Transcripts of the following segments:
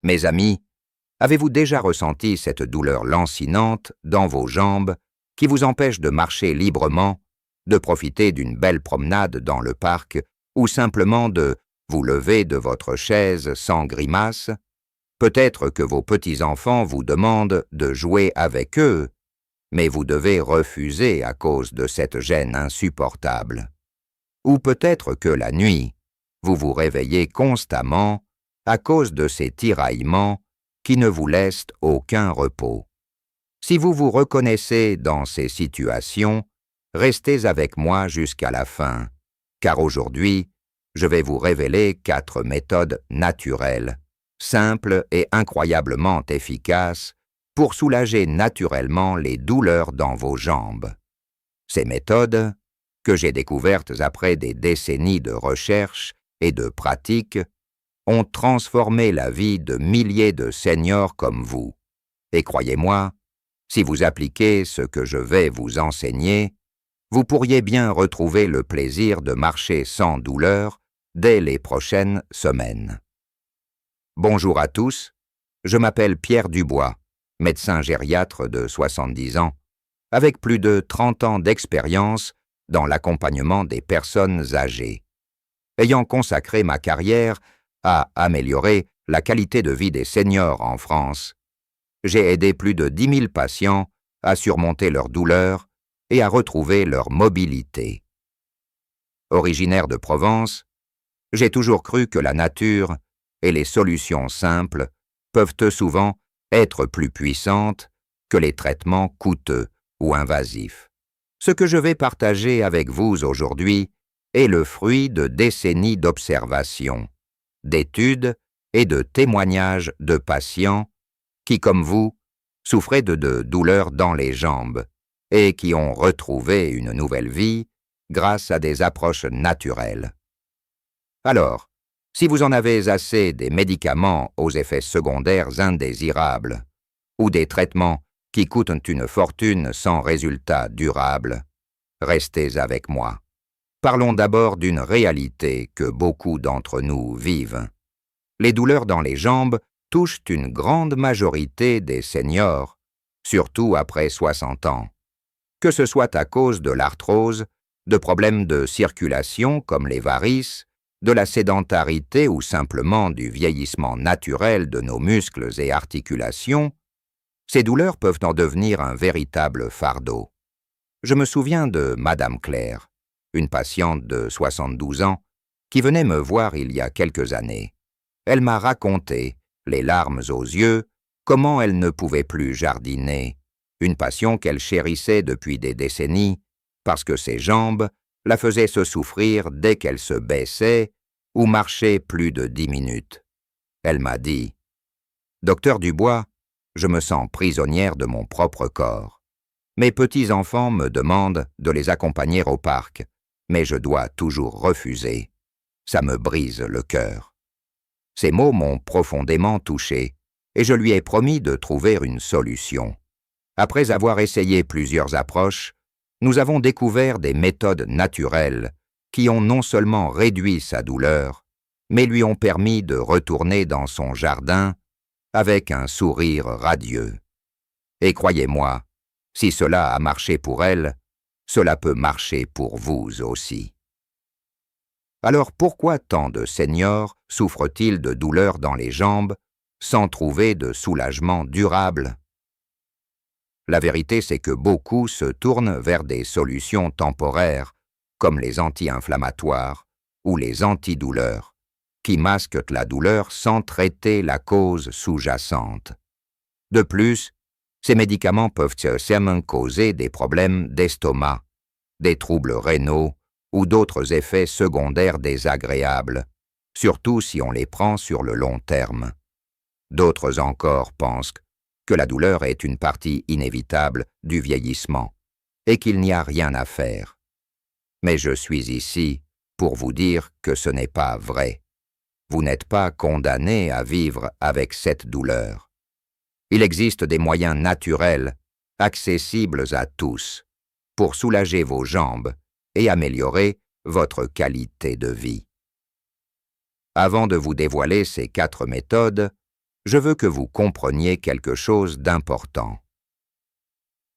Mes amis, avez-vous déjà ressenti cette douleur lancinante dans vos jambes qui vous empêche de marcher librement, de profiter d'une belle promenade dans le parc ou simplement de vous lever de votre chaise sans grimace? Peut-être que vos petits-enfants vous demandent de jouer avec eux, mais vous devez refuser à cause de cette gêne insupportable. Ou peut-être que la nuit, vous vous réveillez constamment à cause de ces tiraillements qui ne vous laissent aucun repos. Si vous vous reconnaissez dans ces situations, restez avec moi jusqu'à la fin, car aujourd'hui, je vais vous révéler 4 méthodes naturelles, simples et incroyablement efficaces pour soulager naturellement les douleurs dans vos jambes. Ces méthodes, que j'ai découvertes après des décennies de recherche et de pratique, ont transformé la vie de milliers de seniors comme vous. Et croyez-moi, si vous appliquez ce que je vais vous enseigner, vous pourriez bien retrouver le plaisir de marcher sans douleur dès les prochaines semaines. Bonjour à tous, je m'appelle Pierre Dubois, médecin gériatre de 70 ans, avec plus de 30 ans d'expérience dans l'accompagnement des personnes âgées. Ayant consacré ma carrière à améliorer la qualité de vie des seniors en France, j'ai aidé plus de 10 000 patients à surmonter leurs douleurs et à retrouver leur mobilité. Originaire de Provence, j'ai toujours cru que la nature et les solutions simples peuvent souvent être plus puissantes que les traitements coûteux ou invasifs. Ce que je vais partager avec vous aujourd'hui est le fruit de décennies d'observations, d'études et de témoignages de patients qui, comme vous, souffraient de douleurs dans les jambes et qui ont retrouvé une nouvelle vie grâce à des approches naturelles. Alors, si vous en avez assez des médicaments aux effets secondaires indésirables ou des traitements qui coûtent une fortune sans résultat durable, restez avec moi. Parlons d'abord d'une réalité que beaucoup d'entre nous vivent. Les douleurs dans les jambes touchent une grande majorité des seniors, surtout après 60 ans. Que ce soit à cause de l'arthrose, de problèmes de circulation comme les varices, de la sédentarité ou simplement du vieillissement naturel de nos muscles et articulations, ces douleurs peuvent en devenir un véritable fardeau. Je me souviens de Madame Claire, une patiente de 72 ans, qui venait me voir il y a quelques années. Elle m'a raconté, les larmes aux yeux, comment elle ne pouvait plus jardiner, une passion qu'elle chérissait depuis des décennies, parce que ses jambes la faisaient se souffrir dès qu'elle se baissait ou marchait plus de 10 minutes. Elle m'a dit « Docteur Dubois, je me sens prisonnière de mon propre corps. Mes petits-enfants me demandent de les accompagner au parc, mais je dois toujours refuser. Ça me brise le cœur. » Ces mots m'ont profondément touché, et je lui ai promis de trouver une solution. Après avoir essayé plusieurs approches, nous avons découvert des méthodes naturelles qui ont non seulement réduit sa douleur, mais lui ont permis de retourner dans son jardin avec un sourire radieux. Et croyez-moi, si cela a marché pour elle, cela peut marcher pour vous aussi. Alors pourquoi tant de seniors souffrent-ils de douleurs dans les jambes sans trouver de soulagement durable? La vérité, c'est que beaucoup se tournent vers des solutions temporaires, comme les anti-inflammatoires ou les antidouleurs, qui masquent la douleur sans traiter la cause sous-jacente. De plus, ces médicaments peuvent seulement causer des problèmes d'estomac, des troubles rénaux ou d'autres effets secondaires désagréables, surtout si on les prend sur le long terme. D'autres encore pensent que la douleur est une partie inévitable du vieillissement et qu'il n'y a rien à faire. Mais je suis ici pour vous dire que ce n'est pas vrai. Vous n'êtes pas condamné à vivre avec cette douleur. Il existe des moyens naturels, accessibles à tous, pour soulager vos jambes et améliorer votre qualité de vie. Avant de vous dévoiler ces 4 méthodes, je veux que vous compreniez quelque chose d'important.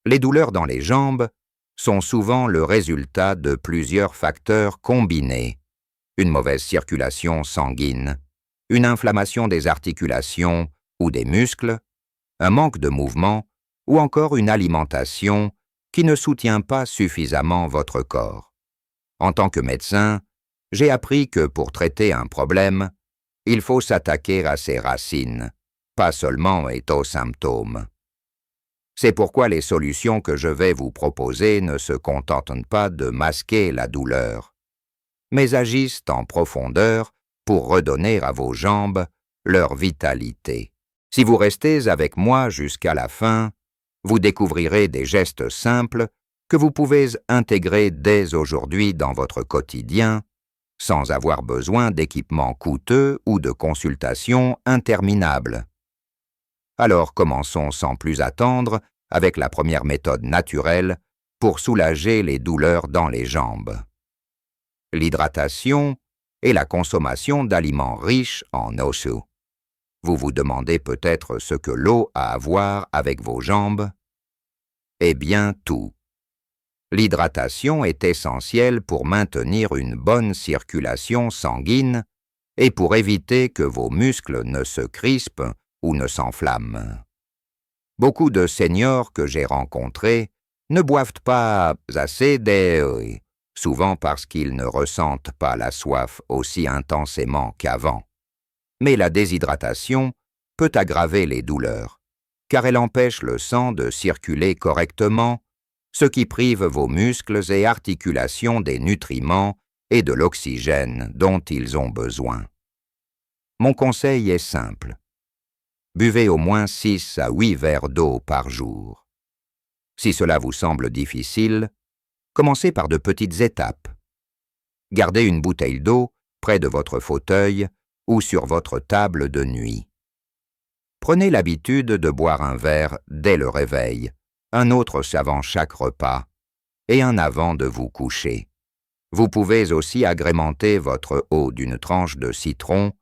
Les douleurs dans les jambes sont souvent le résultat de plusieurs facteurs combinés. Une mauvaise circulation sanguine, une inflammation des articulations ou des muscles, un manque de mouvement ou encore une alimentation qui ne soutient pas suffisamment votre corps. En tant que médecin, j'ai appris que pour traiter un problème, il faut s'attaquer à ses racines, pas seulement aux symptômes. C'est pourquoi les solutions que je vais vous proposer ne se contentent pas de masquer la douleur, mais agissent en profondeur pour redonner à vos jambes leur vitalité. Si vous restez avec moi jusqu'à la fin, vous découvrirez des gestes simples que vous pouvez intégrer dès aujourd'hui dans votre quotidien, sans avoir besoin d'équipements coûteux ou de consultations interminables. Alors commençons sans plus attendre avec la première méthode naturelle pour soulager les douleurs dans les jambes. L'hydratation et la consommation d'aliments riches en osu. Vous vous demandez peut-être ce que l'eau a à voir avec vos jambes? Eh bien, tout. L'hydratation est essentielle pour maintenir une bonne circulation sanguine et pour éviter que vos muscles ne se crispent ou ne s'enflamment. Beaucoup de seniors que j'ai rencontrés ne boivent pas assez d'eau, souvent parce qu'ils ne ressentent pas la soif aussi intensément qu'avant. Mais la déshydratation peut aggraver les douleurs, car elle empêche le sang de circuler correctement, ce qui prive vos muscles et articulations des nutriments et de l'oxygène dont ils ont besoin. Mon conseil est simple. Buvez au moins 6 à 8 verres d'eau par jour. Si cela vous semble difficile, commencez par de petites étapes. Gardez une bouteille d'eau près de votre fauteuil ou sur votre table de nuit. Prenez l'habitude de boire un verre dès le réveil, un autre avant chaque repas et un avant de vous coucher. Vous pouvez aussi agrémenter votre eau d'une tranche de citron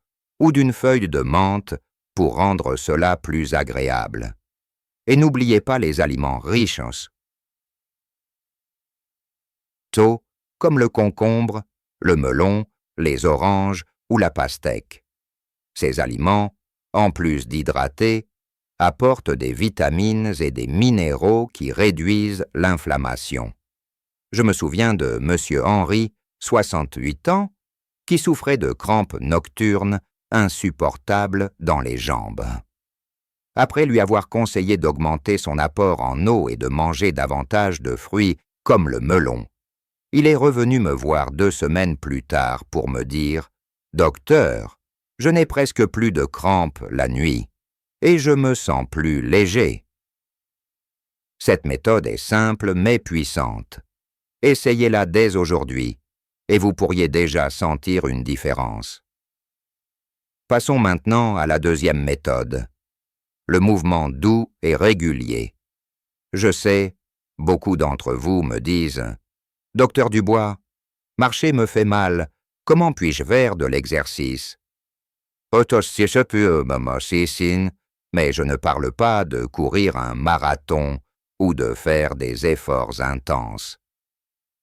ou d'une feuille de menthe pour rendre cela plus agréable. Et n'oubliez pas les aliments riches en comme le concombre, le melon, les oranges ou la pastèque. Ces aliments, en plus d'hydrater, apportent des vitamines et des minéraux qui réduisent l'inflammation. Je me souviens de M. Henry, 68 ans, qui souffrait de crampes nocturnes insupportables dans les jambes. Après lui avoir conseillé d'augmenter son apport en eau et de manger davantage de fruits comme le melon, il est revenu me voir 2 semaines plus tard pour me dire « Docteur, je n'ai presque plus de crampes la nuit et je me sens plus léger. » Cette méthode est simple mais puissante. Essayez-la dès aujourd'hui et vous pourriez déjà sentir une différence. Passons maintenant à la deuxième méthode. Le mouvement doux et régulier. Je sais, beaucoup d'entre vous me disent « Docteur Dubois, marcher me fait mal, comment puis-je faire de l'exercice ?» Mais je ne parle pas de courir un marathon ou de faire des efforts intenses.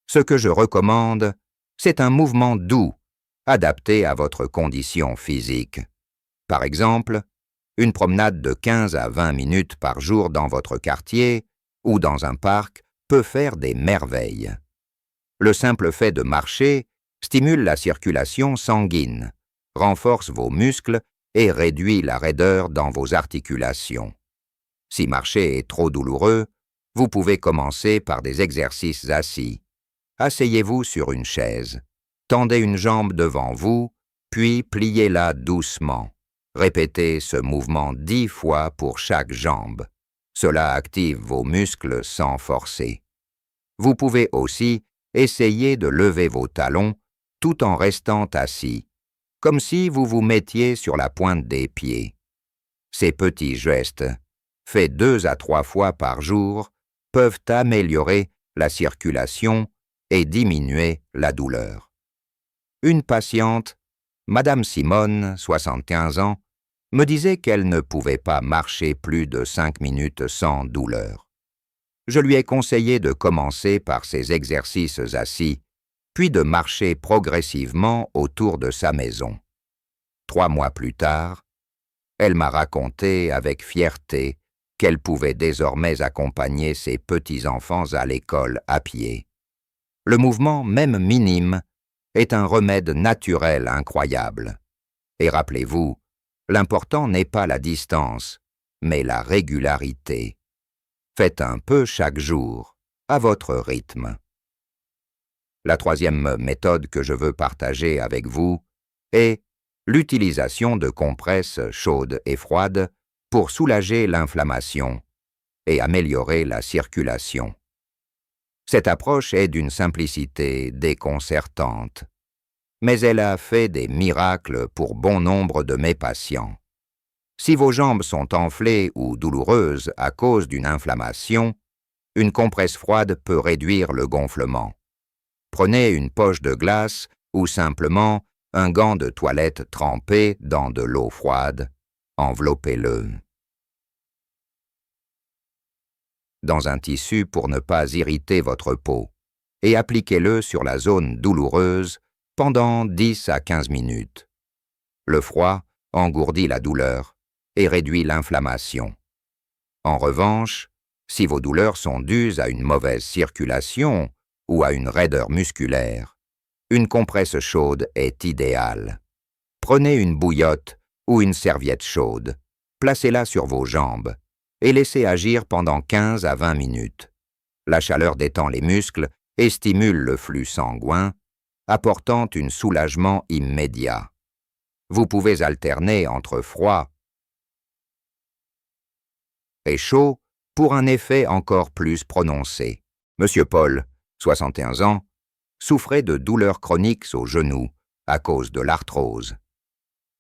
Ce que je recommande, c'est un mouvement doux, adapté à votre condition physique. Par exemple, une promenade de 15 à 20 minutes par jour dans votre quartier ou dans un parc peut faire des merveilles. Le simple fait de marcher stimule la circulation sanguine, renforce vos muscles et réduit la raideur dans vos articulations. Si marcher est trop douloureux, vous pouvez commencer par des exercices assis. Asseyez-vous sur une chaise, tendez une jambe devant vous, puis pliez-la doucement. Répétez ce mouvement 10 fois pour chaque jambe. Cela active vos muscles sans forcer. Vous pouvez aussi essayer de lever vos talons tout en restant assis, comme si vous vous mettiez sur la pointe des pieds. Ces petits gestes, faits 2 à 3 fois par jour, peuvent améliorer la circulation et diminuer la douleur. Une patiente, Madame Simone, 75 ans, me disait qu'elle ne pouvait pas marcher plus de 5 minutes sans douleur. Je lui ai conseillé de commencer par ses exercices assis, puis de marcher progressivement autour de sa maison. 3 mois plus tard, elle m'a raconté avec fierté qu'elle pouvait désormais accompagner ses petits-enfants à l'école à pied. Le mouvement, même minime, est un remède naturel incroyable. Et rappelez-vous, l'important n'est pas la distance, mais la régularité. Faites un peu chaque jour, à votre rythme. La troisième méthode que je veux partager avec vous est l'utilisation de compresses chaudes et froides pour soulager l'inflammation et améliorer la circulation. Cette approche est d'une simplicité déconcertante, mais elle a fait des miracles pour bon nombre de mes patients. Si vos jambes sont enflées ou douloureuses à cause d'une inflammation, une compresse froide peut réduire le gonflement. Prenez une poche de glace ou simplement un gant de toilette trempé dans de l'eau froide, enveloppez-le dans un tissu pour ne pas irriter votre peau et appliquez-le sur la zone douloureuse pendant 10 à 15 minutes. Le froid engourdit la douleur et réduit l'inflammation. En revanche, si vos douleurs sont dues à une mauvaise circulation ou à une raideur musculaire, une compresse chaude est idéale. Prenez une bouillotte ou une serviette chaude, placez-la sur vos jambes et laissez agir pendant 15 à 20 minutes. La chaleur détend les muscles et stimule le flux sanguin, apportant un soulagement immédiat. Vous pouvez alterner entre froid et chaud pour un effet encore plus prononcé. Monsieur Paul, 61 ans, souffrait de douleurs chroniques aux genoux à cause de l'arthrose.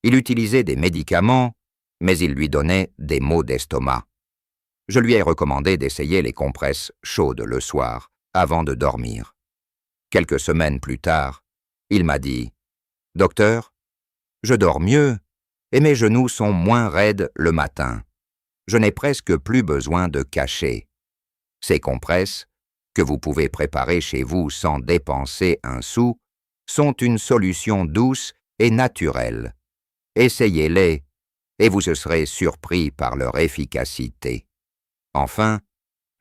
Il utilisait des médicaments, mais il lui donnait des maux d'estomac. Je lui ai recommandé d'essayer les compresses chaudes le soir, avant de dormir. Quelques semaines plus tard, il m'a dit « Docteur, je dors mieux et mes genoux sont moins raides le matin. Je n'ai presque plus besoin de cachets. Ces compresses, que vous pouvez préparer chez vous sans dépenser un sou, sont une solution douce et naturelle. Essayez-les et vous serez surpris par leur efficacité. » Enfin,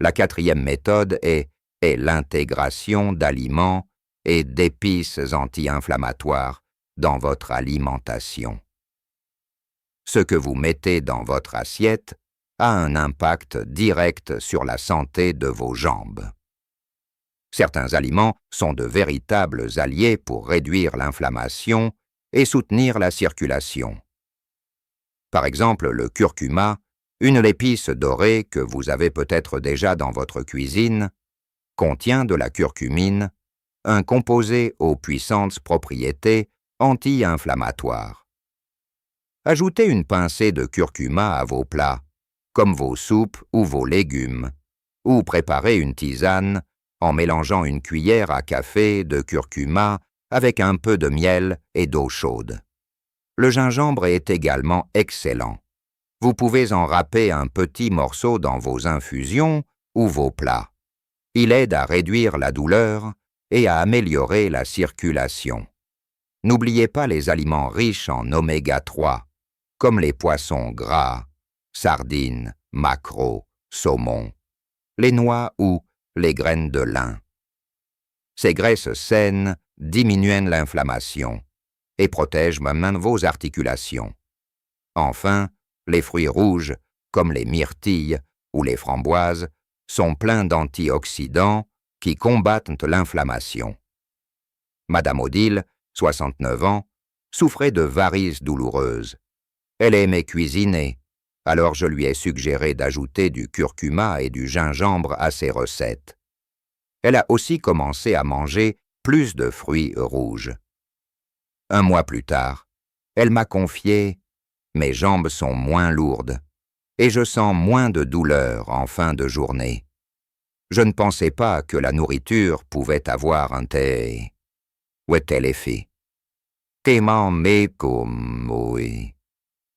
la quatrième méthode est l'intégration d'aliments et d'épices anti-inflammatoires dans votre alimentation. Ce que vous mettez dans votre assiette a un impact direct sur la santé de vos jambes. Certains aliments sont de véritables alliés pour réduire l'inflammation et soutenir la circulation. Par exemple, le curcuma, une épice dorée que vous avez peut-être déjà dans votre cuisine, contient de la curcumine, un composé aux puissantes propriétés anti-inflammatoires. Ajoutez une pincée de curcuma à vos plats, comme vos soupes ou vos légumes, ou préparez une tisane en mélangeant une cuillère à café de curcuma avec un peu de miel et d'eau chaude. Le gingembre est également excellent. Vous pouvez en râper un petit morceau dans vos infusions ou vos plats. Il aide à réduire la douleur et à améliorer la circulation. N'oubliez pas les aliments riches en oméga 3, comme les poissons gras, sardines, maquereaux, saumon, les noix ou les graines de lin. Ces graisses saines diminuent l'inflammation et protègent même vos articulations. Enfin, les fruits rouges, comme les myrtilles ou les framboises, sont pleins d'antioxydants qui combattent l'inflammation. Madame Odile, 69 ans, souffrait de varices douloureuses. Elle aimait cuisiner, alors je lui ai suggéré d'ajouter du curcuma et du gingembre à ses recettes. Elle a aussi commencé à manger plus de fruits rouges. Un mois plus tard, elle m'a confié « Mes jambes sont moins lourdes et je sens moins de douleur en fin de journée. Je ne pensais pas que la nourriture pouvait avoir un tel effet.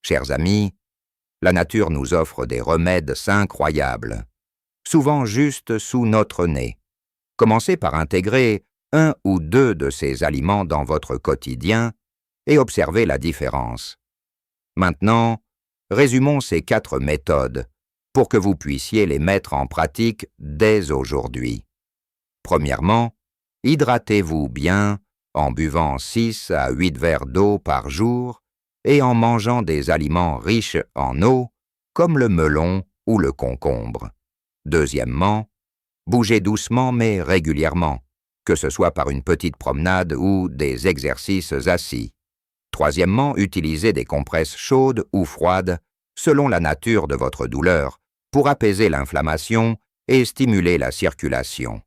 Chers amis, la nature nous offre des remèdes incroyables, souvent juste sous notre nez. Commencez par intégrer un ou deux de ces aliments dans votre quotidien et observez la différence. Maintenant, résumons ces 4 méthodes pour que vous puissiez les mettre en pratique dès aujourd'hui. Premièrement, hydratez-vous bien en buvant 6 à 8 verres d'eau par jour et en mangeant des aliments riches en eau comme le melon ou le concombre. Deuxièmement, bougez doucement mais régulièrement, que ce soit par une petite promenade ou des exercices assis. Troisièmement, utilisez des compresses chaudes ou froides selon la nature de votre douleur pour apaiser l'inflammation et stimuler la circulation.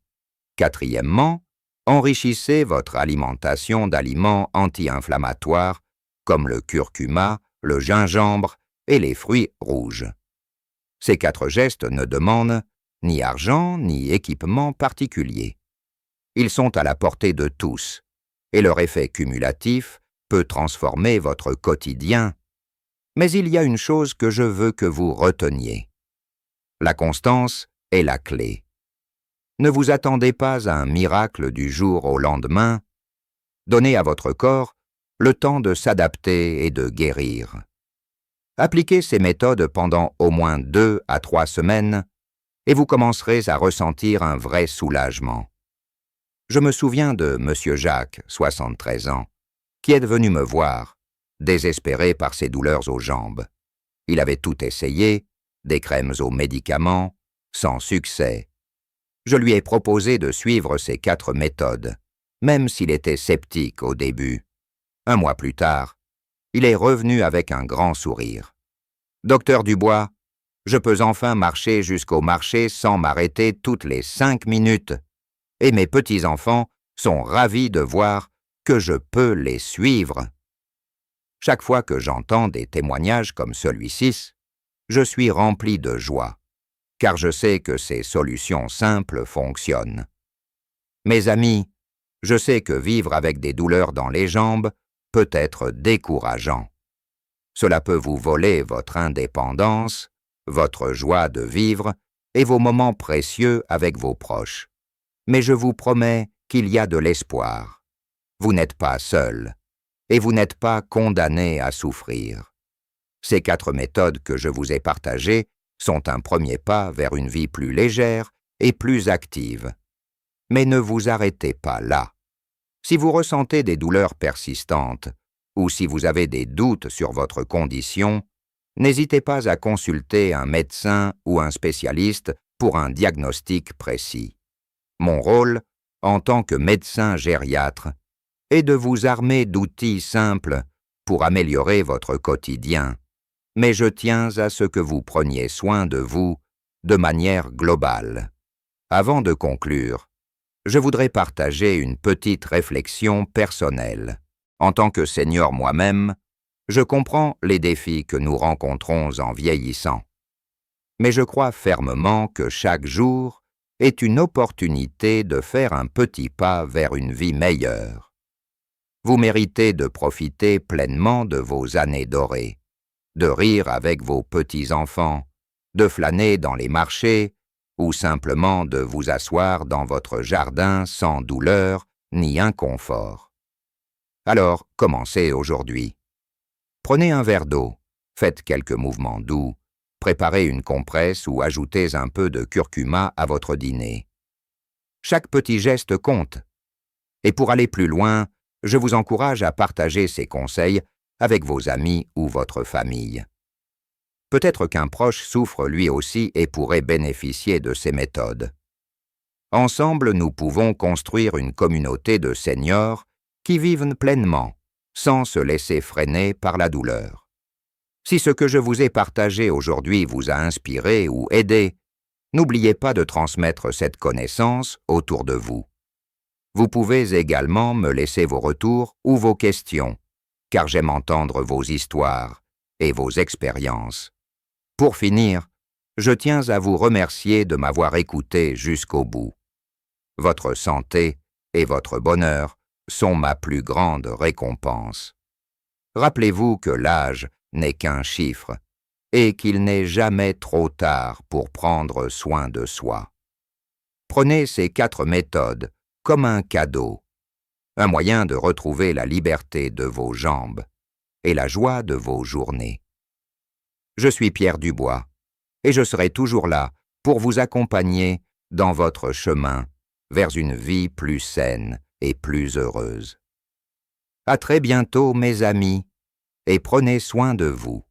Quatrièmement, enrichissez votre alimentation d'aliments anti-inflammatoires comme le curcuma, le gingembre et les fruits rouges. Ces 4 gestes ne demandent ni argent ni équipement particulier. Ils sont à la portée de tous, et leur effet cumulatif peut transformer votre quotidien. Mais il y a une chose que je veux que vous reteniez. La constance est la clé. Ne vous attendez pas à un miracle du jour au lendemain. Donnez à votre corps le temps de s'adapter et de guérir. Appliquez ces méthodes pendant au moins 2 à 3 semaines et vous commencerez à ressentir un vrai soulagement. Je me souviens de M. Jacques, 73 ans, qui est venu me voir, désespéré par ses douleurs aux jambes. Il avait tout essayé, des crèmes aux médicaments, sans succès. Je lui ai proposé de suivre ces 4 méthodes, même s'il était sceptique au début. 1 mois plus tard, il est revenu avec un grand sourire. « Docteur Dubois, je peux enfin marcher jusqu'au marché sans m'arrêter toutes les 5 minutes. Et mes petits-enfants sont ravis de voir que je peux les suivre. » Chaque fois que j'entends des témoignages comme celui-ci, je suis rempli de joie, car je sais que ces solutions simples fonctionnent. Mes amis, je sais que vivre avec des douleurs dans les jambes peut être décourageant. Cela peut vous voler votre indépendance, votre joie de vivre et vos moments précieux avec vos proches. Mais je vous promets qu'il y a de l'espoir. Vous n'êtes pas seul, et vous n'êtes pas condamné à souffrir. Ces 4 méthodes que je vous ai partagées sont un premier pas vers une vie plus légère et plus active. Mais ne vous arrêtez pas là. Si vous ressentez des douleurs persistantes, ou si vous avez des doutes sur votre condition, n'hésitez pas à consulter un médecin ou un spécialiste pour un diagnostic précis. Mon rôle, en tant que médecin gériatre, est de vous armer d'outils simples pour améliorer votre quotidien, mais je tiens à ce que vous preniez soin de vous de manière globale. Avant de conclure, je voudrais partager une petite réflexion personnelle. En tant que senior moi-même, je comprends les défis que nous rencontrons en vieillissant. Mais je crois fermement que chaque jour est une opportunité de faire un petit pas vers une vie meilleure. Vous méritez de profiter pleinement de vos années dorées, de rire avec vos petits-enfants, de flâner dans les marchés ou simplement de vous asseoir dans votre jardin sans douleur ni inconfort. Alors, commencez aujourd'hui. Prenez un verre d'eau, faites quelques mouvements doux, préparez une compresse ou ajoutez un peu de curcuma à votre dîner. Chaque petit geste compte. Et pour aller plus loin, je vous encourage à partager ces conseils avec vos amis ou votre famille. Peut-être qu'un proche souffre lui aussi et pourrait bénéficier de ces méthodes. Ensemble, nous pouvons construire une communauté de seniors qui vivent pleinement, sans se laisser freiner par la douleur. Si ce que je vous ai partagé aujourd'hui vous a inspiré ou aidé, n'oubliez pas de transmettre cette connaissance autour de vous. Vous pouvez également me laisser vos retours ou vos questions, car j'aime entendre vos histoires et vos expériences. Pour finir, je tiens à vous remercier de m'avoir écouté jusqu'au bout. Votre santé et votre bonheur sont ma plus grande récompense. Rappelez-vous que l'âge n'est qu'un chiffre, et qu'il n'est jamais trop tard pour prendre soin de soi. Prenez ces 4 méthodes comme un cadeau, un moyen de retrouver la liberté de vos jambes et la joie de vos journées. Je suis Pierre Dubois, et je serai toujours là pour vous accompagner dans votre chemin vers une vie plus saine et plus heureuse. À très bientôt, mes amis, et prenez soin de vous.